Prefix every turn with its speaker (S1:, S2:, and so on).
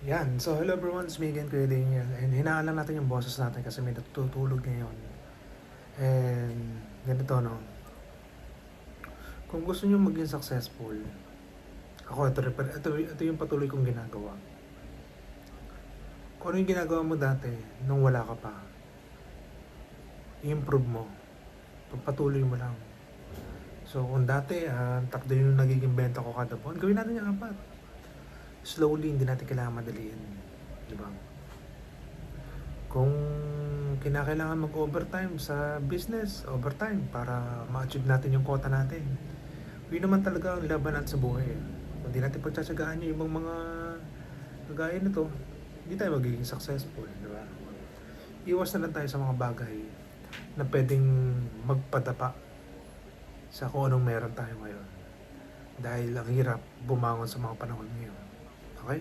S1: Yan. So, hello everyone. It's me again, Kuya Daniel. And hinaan lang natin yung boses natin kasi may natutulog ngayon. And ganito, no? Kung gusto nyo maging successful, ako, ito yung patuloy kong ginagawa. Kung ano yung ginagawa mo dati, nung wala ka pa, i-improve mo. Pagpatuloy mo lang. So, kung dati, takdo yung nagiging benta ko kada buwan, gawin natin yung apat. Slowly, hindi natin kailangan madaliin. Di ba? Kung kinakailangan mag-overtime sa business, overtime para ma-achieve natin yung quota natin. Yun naman talaga ang laban natin sa buhay. Kung di natin pagtsatsagaan yung ibang mga kagaya nito, hindi tayo magiging successful, di ba? Iwas na lang tayo sa mga bagay na pwedeng magpadapa sa kung anong meron tayo ngayon. Dahil ang hirap bumangon sa mga panahon ngayon. Okay?